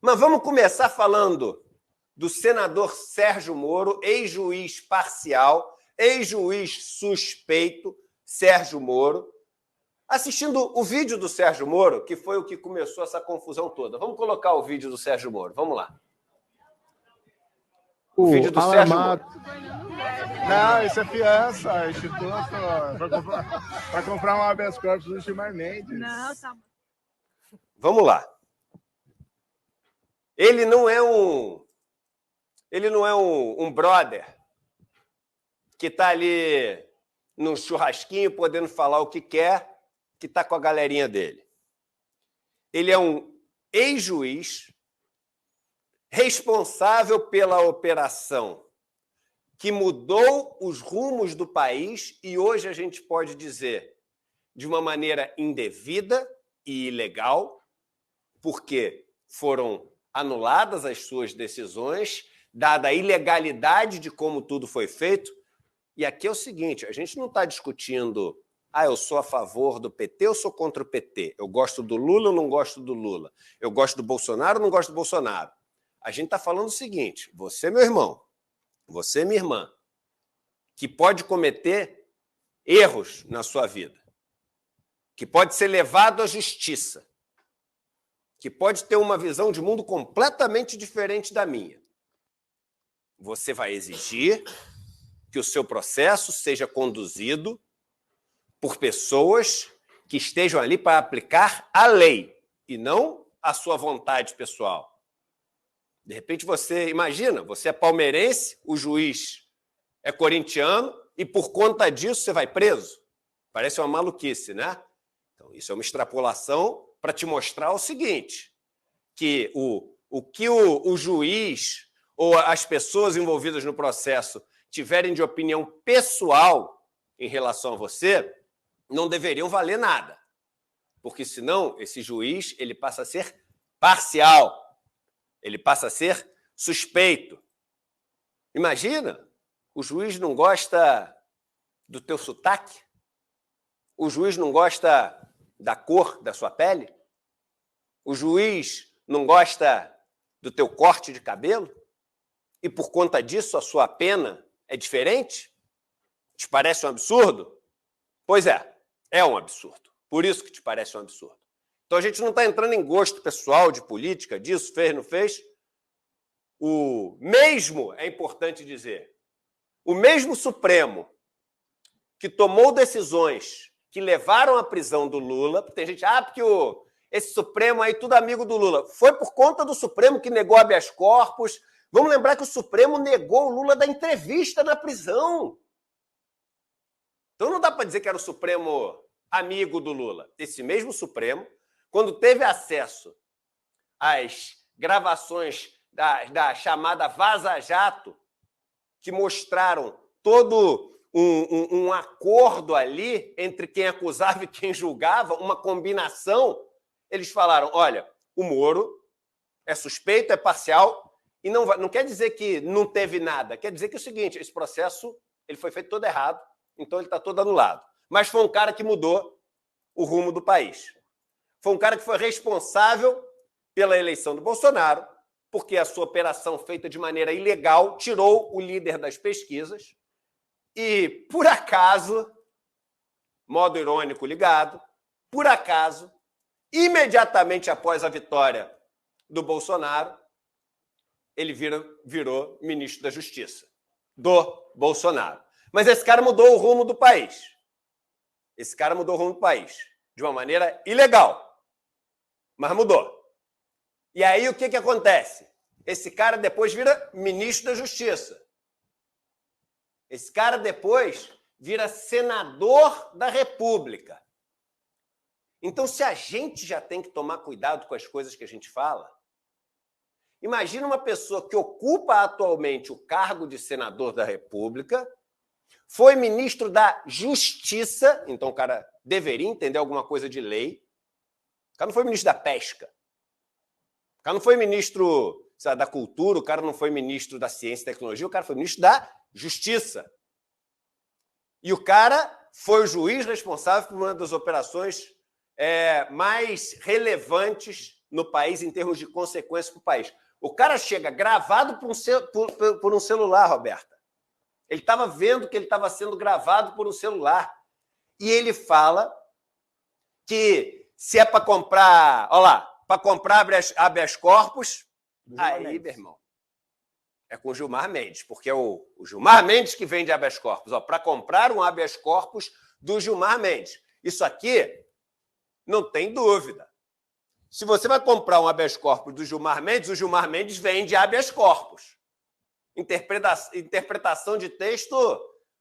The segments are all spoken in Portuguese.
Mas vamos começar falando do senador Sérgio Moro, ex-juiz parcial, ex-juiz suspeito, Sérgio Moro, assistindo o vídeo do Sérgio Moro, que foi o que começou essa confusão toda. Vamos colocar o vídeo do Sérgio Moro. Vamos lá. O vídeo do Sérgio Moro. Não, isso é fiança, instituto, para comprar um habeas corpus do Gilmar Mendes. Não, tá. Vamos lá. Ele não é um brother que está ali num churrasquinho podendo falar o que quer, que está com a galerinha dele. Ele é um ex-juiz responsável pela operação que mudou os rumos do país e hoje a gente pode dizer de uma maneira indevida e ilegal, porque foram anuladas as suas decisões, dada a ilegalidade de como tudo foi feito. E aqui é o seguinte, a gente não está discutindo eu sou a favor do PT, eu sou contra o PT, eu gosto do Lula, eu não gosto do Lula, eu gosto do Bolsonaro, eu não gosto do Bolsonaro. A gente está falando o seguinte, você, meu irmão, você, minha irmã, que pode cometer erros na sua vida, que pode ser levado à justiça, que pode ter uma visão de mundo completamente diferente da minha. Você vai exigir que o seu processo seja conduzido por pessoas que estejam ali para aplicar a lei e não a sua vontade pessoal. De repente você, imagina, você é palmeirense, o juiz é corintiano e por conta disso você vai preso. Parece uma maluquice, né? Então isso é uma extrapolação para te mostrar o seguinte, que o que o juiz ou as pessoas envolvidas no processo tiverem de opinião pessoal em relação a você, não deveriam valer nada. Porque senão esse juiz ele passa a ser parcial. Ele passa a ser suspeito. Imagina, o juiz não gosta do teu sotaque? O juiz não gosta da cor da sua pele? O juiz não gosta do teu corte de cabelo? E por conta disso a sua pena é diferente? Te parece um absurdo? Pois é um absurdo. Por isso que te parece um absurdo. Então, a gente não está entrando em gosto pessoal de política, disso, fez, não fez. O mesmo, é importante dizer, o mesmo Supremo que tomou decisões que levaram à prisão do Lula, tem gente, porque esse Supremo aí, tudo amigo do Lula, foi por conta do Supremo que negou habeas corpus. Vamos lembrar que o Supremo negou o Lula da entrevista na prisão. Então, não dá para dizer que era o Supremo amigo do Lula. Esse mesmo Supremo, quando teve acesso às gravações da chamada Vaza Jato, que mostraram todo um acordo ali entre quem acusava e quem julgava, uma combinação, eles falaram, olha, o Moro é suspeito, é parcial, e não quer dizer que não teve nada, quer dizer que é o seguinte, esse processo ele foi feito todo errado, então ele está todo anulado. Mas foi um cara que mudou o rumo do país. Foi um cara que foi responsável pela eleição do Bolsonaro, porque a sua operação feita de maneira ilegal tirou o líder das pesquisas e, por acaso, modo irônico ligado, por acaso, imediatamente após a vitória do Bolsonaro, ele virou ministro da Justiça do Bolsonaro. Mas esse cara mudou o rumo do país. Esse cara mudou o rumo do país de uma maneira ilegal. Mas mudou. E aí o que acontece? Esse cara depois vira ministro da Justiça. Esse cara depois vira senador da República. Então, se a gente já tem que tomar cuidado com as coisas que a gente fala, imagina uma pessoa que ocupa atualmente o cargo de senador da República, foi ministro da Justiça, então o cara deveria entender alguma coisa de lei. O cara não foi ministro da Pesca. O cara não foi ministro da Cultura, o cara não foi ministro da Ciência e Tecnologia, o cara foi ministro da Justiça. E o cara foi o juiz responsável por uma das operações mais relevantes no país em termos de consequências para o país. O cara chega gravado por um celular, Roberta. Ele estava vendo que ele estava sendo gravado por um celular. E ele fala que se é para comprar, olha lá, para comprar habeas corpus, aí, meu irmão, é com o Gilmar Mendes, porque é o Gilmar Mendes que vende habeas corpus. Para comprar um habeas corpus do Gilmar Mendes. Isso aqui não tem dúvida. Se você vai comprar um habeas corpus do Gilmar Mendes, o Gilmar Mendes vende habeas corpus. Interpretação de texto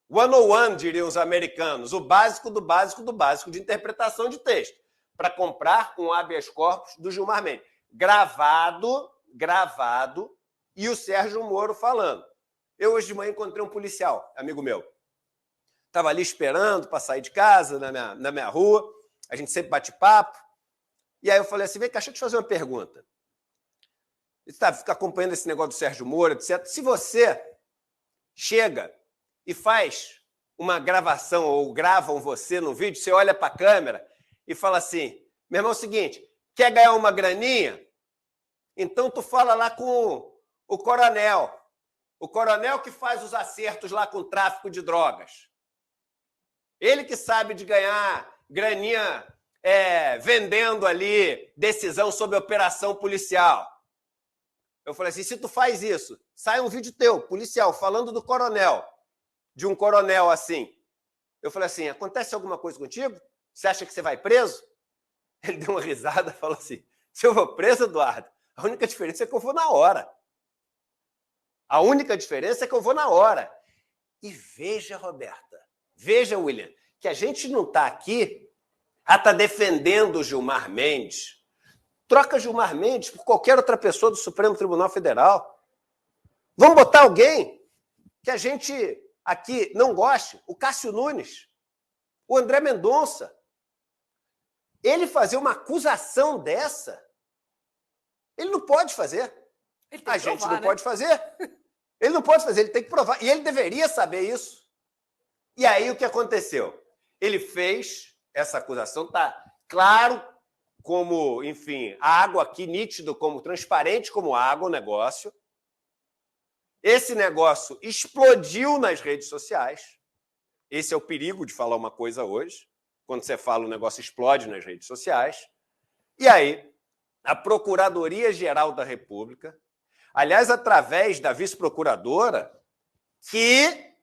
101, diriam os americanos. O básico do básico do básico de interpretação de texto. Para comprar um habeas corpus do Gilmar Mendes. Gravado, e o Sérgio Moro falando. Eu hoje de manhã encontrei um policial, amigo meu. Estava ali esperando para sair de casa, na minha rua. A gente sempre bate papo. E aí eu falei assim, vem cá, deixa eu te fazer uma pergunta. Você fica acompanhando esse negócio do Sérgio Moro, etc. Se você chega e faz uma gravação, ou gravam você no vídeo, você olha para a câmera e fala assim, meu irmão, é o seguinte, quer ganhar uma graninha? Então tu fala lá com o coronel que faz os acertos lá com o tráfico de drogas. Ele que sabe de ganhar graninha vendendo ali decisão sobre operação policial. Eu falei assim, se tu faz isso, sai um vídeo teu, policial, falando do coronel, de um coronel assim. Eu falei assim, acontece alguma coisa contigo? Você acha que você vai preso? Ele deu uma risada e falou assim, se eu vou preso, Eduardo, a única diferença é que eu vou na hora. A única diferença é que eu vou na hora. E veja, Roberta, veja, William, que a gente não está aqui tá defendendo o Gilmar Mendes. Troca Gilmar Mendes por qualquer outra pessoa do Supremo Tribunal Federal. Vamos botar alguém que a gente aqui não goste. O Cássio Nunes, o André Mendonça. Ele fazer uma acusação dessa, ele não pode fazer. A gente não pode fazer. Ele não pode fazer, ele tem que provar. E ele deveria saber isso. E aí o que aconteceu? Ele fez essa acusação, está claro como, enfim, a água aqui, nítido, como transparente como água o negócio. Esse negócio explodiu nas redes sociais. Esse é o perigo de falar uma coisa hoje. Quando você fala, o negócio explode nas redes sociais. E aí, a Procuradoria-Geral da República, aliás, através da vice-procuradora, que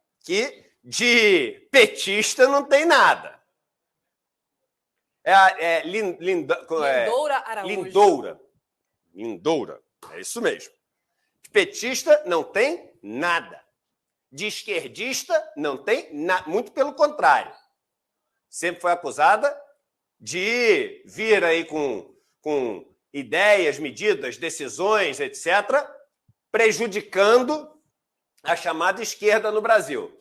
de petista não tem nada. Lindoura Araújo. Lindoura, é isso mesmo. De petista não tem nada. De esquerdista não tem nada. Muito pelo contrário. Sempre foi acusada de vir aí com ideias, medidas, decisões, etc., prejudicando a chamada esquerda no Brasil.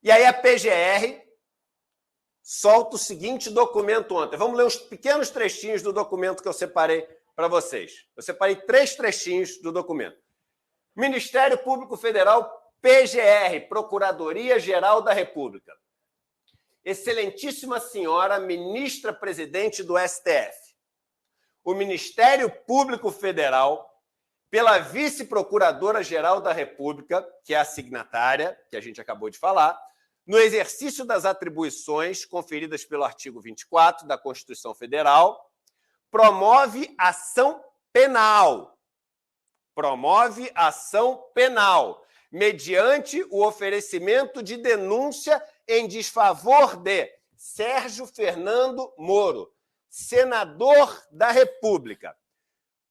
E aí a PGR solta o seguinte documento ontem. Vamos ler uns pequenos trechinhos do documento que eu separei para vocês. Eu separei 3 trechinhos do documento. Ministério Público Federal, PGR, Procuradoria-Geral da República. Excelentíssima senhora ministra-presidente do STF. O Ministério Público Federal, pela vice-procuradora-geral da República, que é a signatária, que a gente acabou de falar, no exercício das atribuições conferidas pelo artigo 24 da Constituição Federal, promove ação penal. Promove ação penal, mediante o oferecimento de denúncia em desfavor de Sérgio Fernando Moro, senador da República.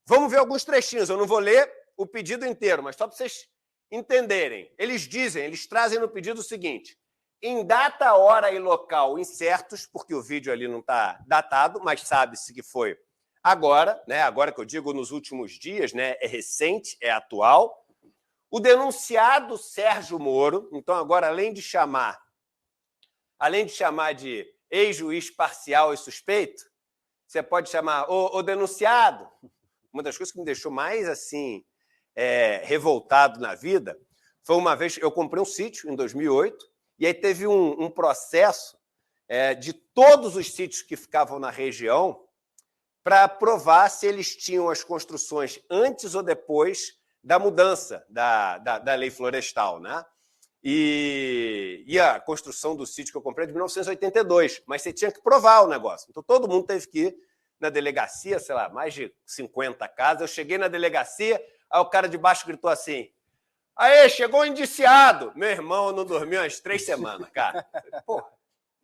Vamos ver alguns trechinhos. Eu não vou ler o pedido inteiro, mas só para vocês entenderem. Eles trazem no pedido o seguinte: em data, hora e local incertos, porque o vídeo ali não está datado, mas sabe-se que foi agora, né? Agora que eu digo nos últimos dias, né? É recente, é atual. O denunciado Sérgio Moro, então agora além de chamar de ex-juiz parcial e suspeito, você pode chamar o denunciado. Uma das coisas que me deixou mais assim revoltado na vida foi uma vez eu comprei um sítio em 2008 e aí teve um processo de todos os sítios que ficavam na região para provar se eles tinham as construções antes ou depois da mudança da lei florestal, né? E a construção do sítio que eu comprei é de 1982, mas você tinha que provar o negócio. Então, todo mundo teve que ir na delegacia, sei lá, mais de 50 casas. Eu cheguei na delegacia, aí o cara de baixo gritou assim: "Aê, chegou o indiciado!" Meu irmão não dormiu umas 3 semanas, cara. Porra,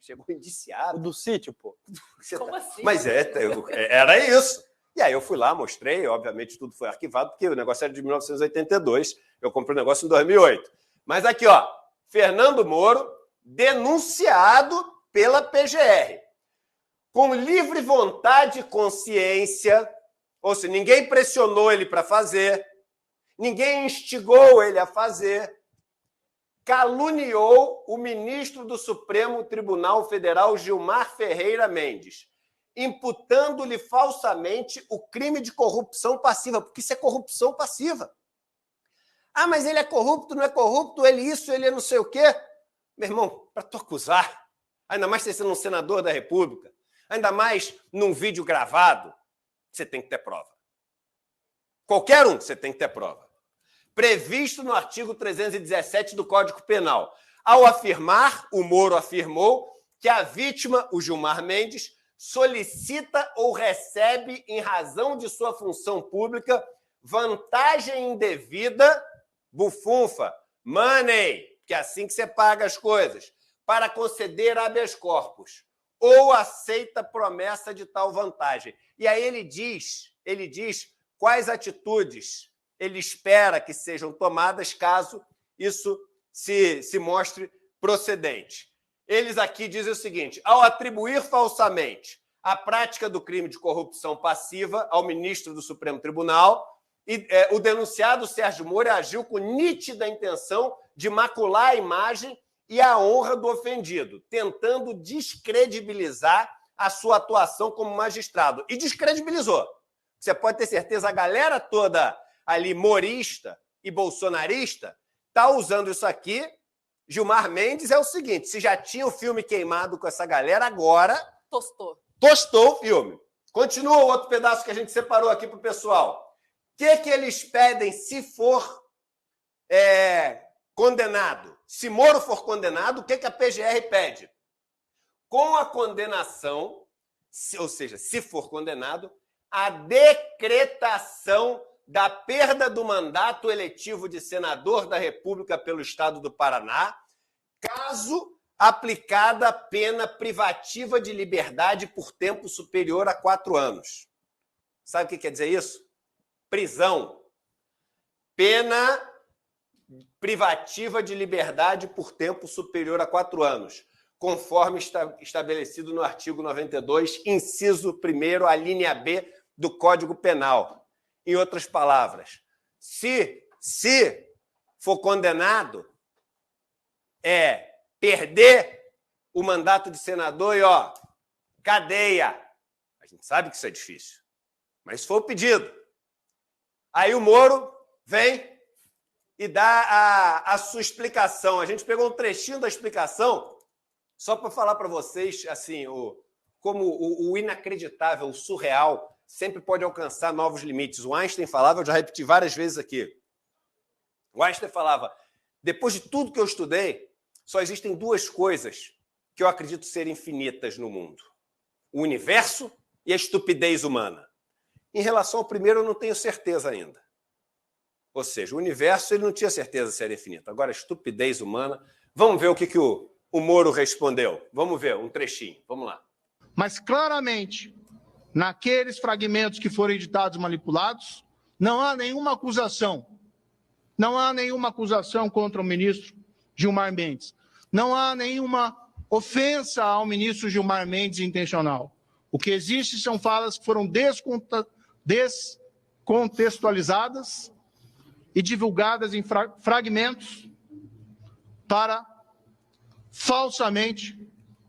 chegou o indiciado. O do sítio, pô. Como assim? Mas era isso. E aí eu fui lá, mostrei, obviamente tudo foi arquivado, porque o negócio era de 1982, eu comprei o negócio em 2008. Mas aqui, ó, Fernando Moro, denunciado pela PGR, com livre vontade e consciência, ou seja, ninguém pressionou ele para fazer, ninguém instigou ele a fazer, caluniou o ministro do Supremo Tribunal Federal, Gilmar Ferreira Mendes, imputando-lhe falsamente o crime de corrupção passiva, porque isso é corrupção passiva. Ah, mas ele é corrupto, não é corrupto, ele isso, ele é não sei o quê. Meu irmão, para tu acusar, ainda mais você sendo um senador da República, ainda mais num vídeo gravado, você tem que ter prova. Qualquer um, você tem que ter prova. Previsto no artigo 317 do Código Penal. Ao afirmar, o Moro afirmou que a vítima, o Gilmar Mendes, solicita ou recebe, em razão de sua função pública, vantagem indevida, bufunfa, money, que é assim que você paga as coisas, para conceder habeas corpus, ou aceita promessa de tal vantagem. E aí ele diz quais atitudes ele espera que sejam tomadas caso isso se mostre procedente. Eles aqui dizem o seguinte: ao atribuir falsamente a prática do crime de corrupção passiva ao ministro do Supremo Tribunal, o denunciado Sérgio Moro agiu com nítida intenção de macular a imagem e a honra do ofendido, tentando descredibilizar a sua atuação como magistrado. E descredibilizou. Você pode ter certeza, a galera toda ali morista e bolsonarista está usando isso aqui. Gilmar Mendes é o seguinte: se já tinha o filme queimado com essa galera, agora tostou o filme. Continua o outro pedaço que a gente separou aqui para o pessoal. O que eles pedem se for condenado? Se Moro for condenado, o que a PGR pede? Com a condenação, ou seja, se for condenado, a decretação da perda do mandato eletivo de senador da República pelo Estado do Paraná, caso aplicada a pena privativa de liberdade por tempo superior a 4 anos. Sabe o que quer dizer isso? Prisão. Pena privativa de liberdade por tempo superior a 4 anos, conforme estabelecido no artigo 92, inciso 1º, a linha B do Código Penal. Em outras palavras, se for condenado, perder o mandato de senador e, cadeia. A gente sabe que isso é difícil, mas foi o pedido. Aí o Moro vem e dá a sua explicação. A gente pegou um trechinho da explicação só para falar para vocês assim, como o inacreditável, o surreal, sempre pode alcançar novos limites. O Einstein falava, eu já repeti várias vezes aqui, o Einstein falava: depois de tudo que eu estudei, só existem 2 coisas que eu acredito ser infinitas no mundo: o universo e a estupidez humana. Em relação ao primeiro, eu não tenho certeza ainda. Ou seja, o universo ele não tinha certeza se era infinito. Agora, a estupidez humana... Vamos ver o que o Moro respondeu. Vamos ver um trechinho. Vamos lá. Mas, claramente, naqueles fragmentos que foram editados e manipulados, não há nenhuma acusação. Não há nenhuma acusação contra o ministro Gilmar Mendes. Não há nenhuma ofensa ao ministro Gilmar Mendes intencional. O que existe são falas que foram descontextualizadas e divulgadas em fragmentos para falsamente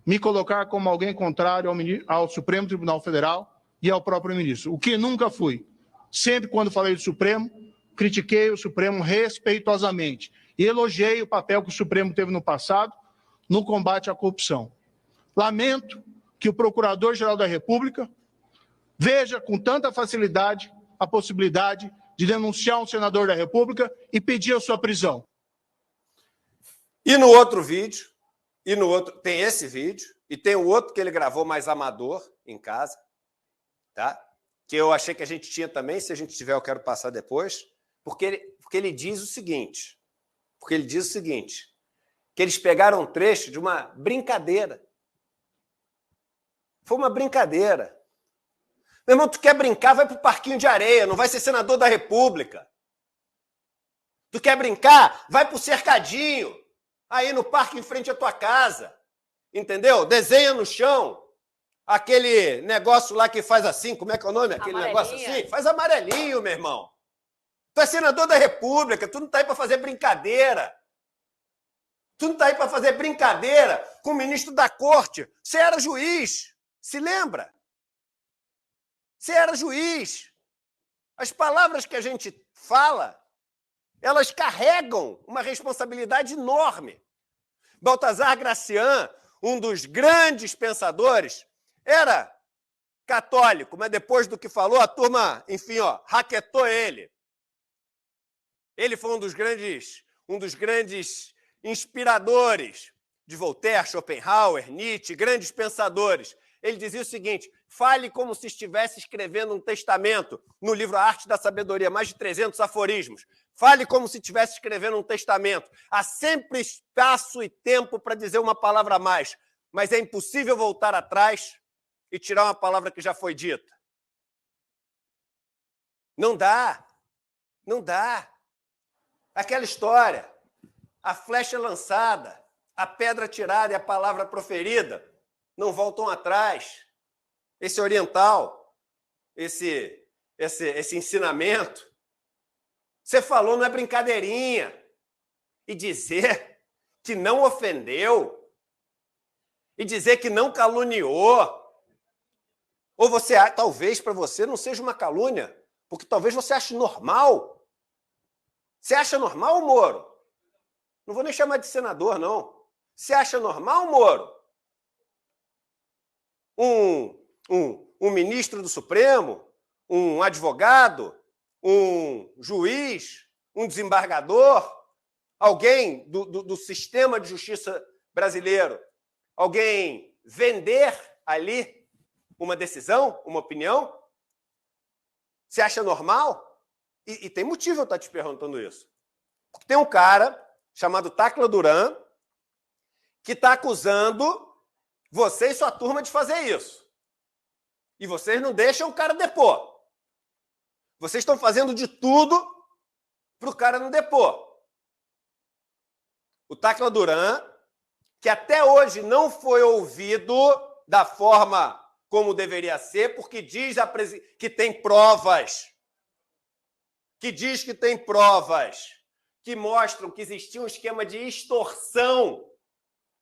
me colocar como alguém contrário ao Supremo Tribunal Federal e ao próprio ministro, o que nunca fui. Sempre quando falei do Supremo, critiquei o Supremo respeitosamente e elogiei o papel que o Supremo teve no passado no combate à corrupção. Lamento que o Procurador-Geral da República veja com tanta facilidade a possibilidade de denunciar um senador da República e pedir a sua prisão. E no outro vídeo, tem esse vídeo, e tem o outro que ele gravou mais amador em casa, tá? Que eu achei que a gente tinha também, se a gente tiver eu quero passar depois, porque ele diz o seguinte, que eles pegaram um trecho de uma brincadeira. Foi uma brincadeira. Meu irmão, tu quer brincar, vai pro parquinho de areia, não vai ser senador da República. Tu quer brincar, vai pro cercadinho, aí no parque em frente à tua casa, entendeu? Desenha no chão aquele negócio lá que faz assim, como é que é o nome? Aquele negócio assim, faz amarelinho, meu irmão. Tu é senador da República, tu não tá aí para fazer brincadeira. Tu não tá aí para fazer brincadeira com o ministro da Corte. Você era juiz, se lembra? Você era juiz. As palavras que a gente fala, elas carregam uma responsabilidade enorme. Baltazar Gracian, um dos grandes pensadores, era católico, mas depois do que falou, a turma, enfim, raquetou ele. Ele foi um dos grandes inspiradores de Voltaire, Schopenhauer, Nietzsche, grandes pensadores. Ele dizia o seguinte: fale como se estivesse escrevendo um testamento. No livro A Arte da Sabedoria, mais de 300 aforismos. Fale como se estivesse escrevendo um testamento. Há sempre espaço e tempo para dizer uma palavra a mais, mas é impossível voltar atrás e tirar uma palavra que já foi dita. Não dá. Não dá. Aquela história, a flecha lançada, a pedra tirada e a palavra proferida não voltam atrás. Esse oriental, esse ensinamento, você falou, não é brincadeirinha. E dizer que não ofendeu, e dizer que não caluniou, ou você, talvez para você não seja uma calúnia, porque talvez você ache normal. Você acha normal, Moro? Não vou nem chamar de senador, não. Você acha normal, Moro? Um ministro do Supremo, um advogado, um juiz, um desembargador, alguém do sistema de justiça brasileiro, alguém vender ali uma decisão, uma opinião? Você acha normal? E tem motivo eu estar te perguntando isso. Porque tem um cara chamado Tacla Duran que está acusando você e sua turma de fazer isso. E vocês não deixam o cara depor. Vocês estão fazendo de tudo para o cara não depor. O Tacla Duran, que até hoje não foi ouvido da forma como deveria ser, porque diz que tem provas. Que diz que tem provas que mostram que existia um esquema de extorsão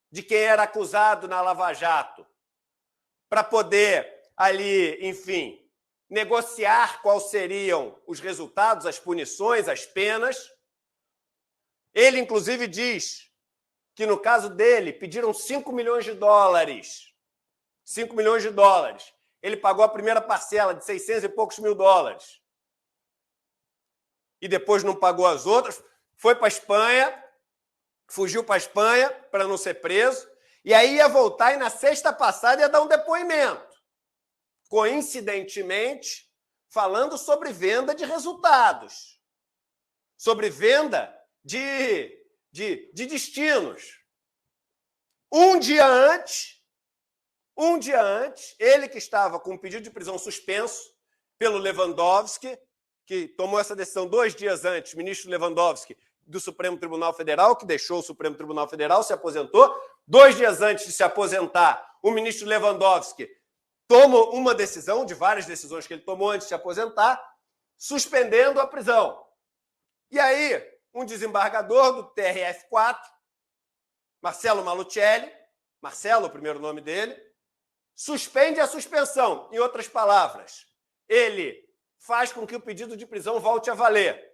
de quem era acusado na Lava Jato para poder ali, enfim, negociar quais seriam os resultados, as punições, as penas. Ele, inclusive, diz que, no caso dele, pediram 5 milhões de dólares. 5 milhões de dólares. Ele pagou a primeira parcela de 600 e poucos mil dólares. E depois não pagou as outras, foi para a Espanha, fugiu para a Espanha para não ser preso, e aí ia voltar e na sexta passada ia dar um depoimento. Coincidentemente, falando sobre venda de resultados, sobre venda de destinos. Um dia antes, ele que estava com um pedido de prisão suspenso pelo Lewandowski, que tomou essa decisão 2 dias antes, ministro Lewandowski, do Supremo Tribunal Federal, que deixou o Supremo Tribunal Federal, se aposentou. 2 dias antes de se aposentar, o ministro Lewandowski tomou uma decisão, de várias decisões que ele tomou antes de se aposentar, suspendendo a prisão. E aí, um desembargador do TRF4, Marcelo Malucelli, Marcelo, o primeiro nome dele, suspende a suspensão. Em outras palavras, ele faz com que o pedido de prisão volte a valer.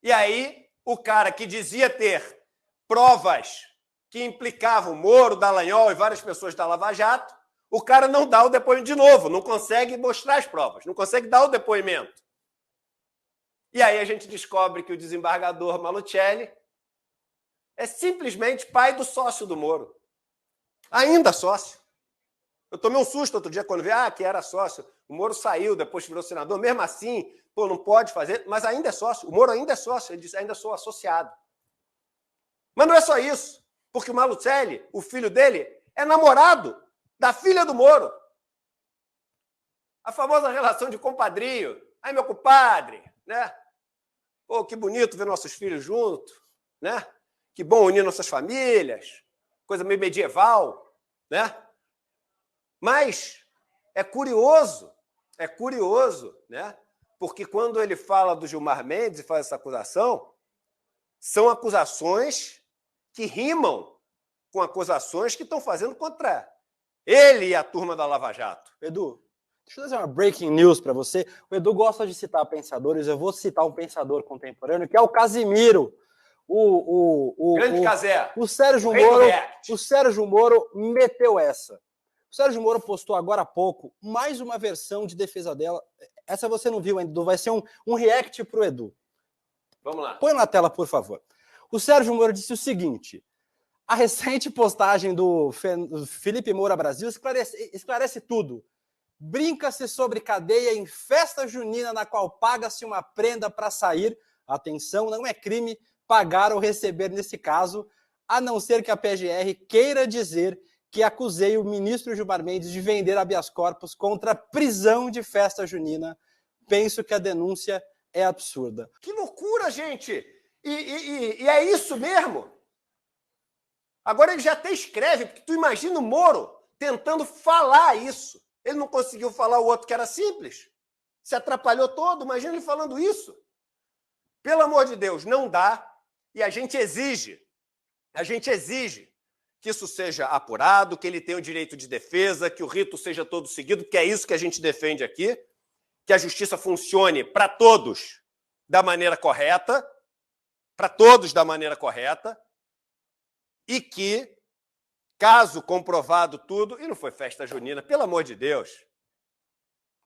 E aí, o cara que dizia ter provas que implicavam Moro, Dallagnol e várias pessoas da Lava Jato, o cara não dá o depoimento de novo, não consegue mostrar as provas, não consegue dar o depoimento. E aí a gente descobre que o desembargador Malucelli é simplesmente pai do sócio do Moro. Ainda sócio. Eu tomei um susto outro dia quando vi que era sócio. O Moro saiu, depois virou senador. Mesmo assim, não pode fazer, mas ainda é sócio. O Moro ainda é sócio. Ele disse, ainda sou associado. Mas não é só isso. Porque o Malucelli, o filho dele, é namorado da filha do Moro. A famosa relação de compadrio. Aí, meu compadre, né? Pô, que bonito ver nossos filhos juntos, né? Que bom unir nossas famílias. Coisa meio medieval, né? Mas é curioso, né? Porque quando ele fala do Gilmar Mendes e faz essa acusação, são acusações que rimam com acusações que estão fazendo contra ele e a turma da Lava Jato. Edu, deixa eu fazer uma breaking news para você. O Edu gosta de citar pensadores, eu vou citar um pensador contemporâneo, que é o Casimiro. Grande Casé. O Sérgio Moro meteu essa. O Sérgio Moro postou agora há pouco mais uma versão de defesa dela. Essa você não viu ainda, Edu. Vai ser um react pro Edu. Vamos lá. Põe na tela, por favor. O Sérgio Moro disse o seguinte: a recente postagem do Felipe Moura Brasil esclarece tudo. Brinca-se sobre cadeia em festa junina na qual paga-se uma prenda para sair. Atenção, não é crime pagar ou receber nesse caso, a não ser que a PGR queira dizer que acusei o ministro Gilmar Mendes de vender habeas corpus contra prisão de festa junina. Penso que a denúncia é absurda. Que loucura, gente! E é isso mesmo? Agora ele já até escreve, porque tu imagina o Moro tentando falar isso. Ele não conseguiu falar o outro que era simples. Se atrapalhou todo, imagina ele falando isso. Pelo amor de Deus, não dá. E a gente exige que isso seja apurado, que ele tenha o direito de defesa, que o rito seja todo seguido, porque é isso que a gente defende aqui, que a justiça funcione para todos da maneira correta, e que, caso comprovado tudo, e não foi festa junina, pelo amor de Deus,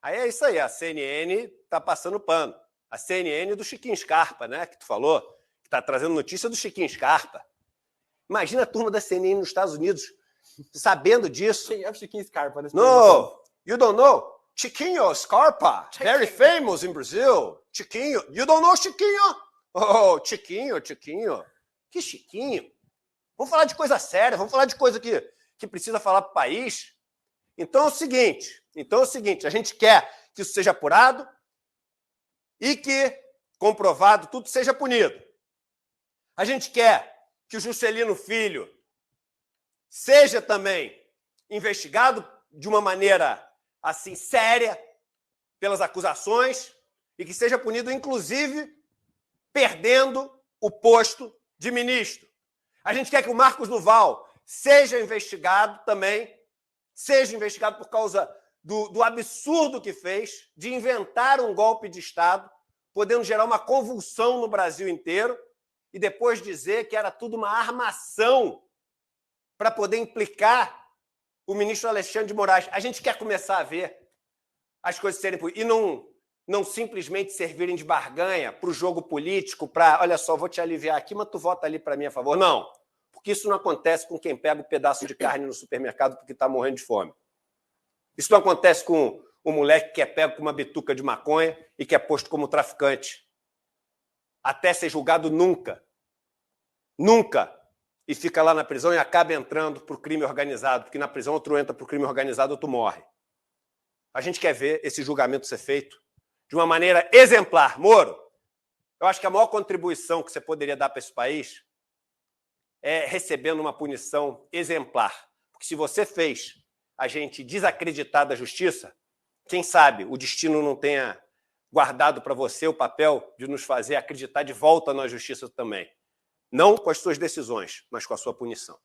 aí é isso aí, a CNN está passando pano. A CNN do Chiquinho Scarpa, né, que tu falou, que está trazendo notícia do Chiquinho Scarpa. Imagina a turma da CNN nos Estados Unidos sabendo disso. Quem é o Chiquinho Scarpa? No, you don't know? Chiquinho Scarpa, very famous in Brazil. Chiquinho, you don't know Chiquinho? Oh, Chiquinho. Que Chiquinho? Vamos falar de coisa séria, vamos falar de coisa que precisa falar para o país. Então é o seguinte, a gente quer que isso seja apurado e que, comprovado, tudo seja punido. A gente quer que o Juscelino Filho seja também investigado de uma maneira assim séria pelas acusações e que seja punido, inclusive, perdendo o posto de ministro. A gente quer que o Marcos Duval seja investigado também, por causa do absurdo que fez de inventar um golpe de Estado, podendo gerar uma convulsão no Brasil inteiro e depois dizer que era tudo uma armação para poder implicar o ministro Alexandre de Moraes. A gente quer começar a ver as coisas serem... E não simplesmente servirem de barganha para o jogo político, para, olha só, vou te aliviar aqui, mas tu vota ali para mim a favor. Não, porque isso não acontece com quem pega um pedaço de carne no supermercado porque está morrendo de fome. Isso não acontece com o moleque que é pego com uma bituca de maconha e que é posto como traficante. Até ser julgado nunca. E fica lá na prisão e acaba entrando para o crime organizado, porque na prisão outro entra para o crime organizado, outro morre. A gente quer ver esse julgamento ser feito de uma maneira exemplar. Moro, eu acho que a maior contribuição que você poderia dar para esse país é recebendo uma punição exemplar. Porque se você fez a gente desacreditar da justiça, quem sabe o destino não tenha guardado para você o papel de nos fazer acreditar de volta na justiça também. Não com as suas decisões, mas com a sua punição.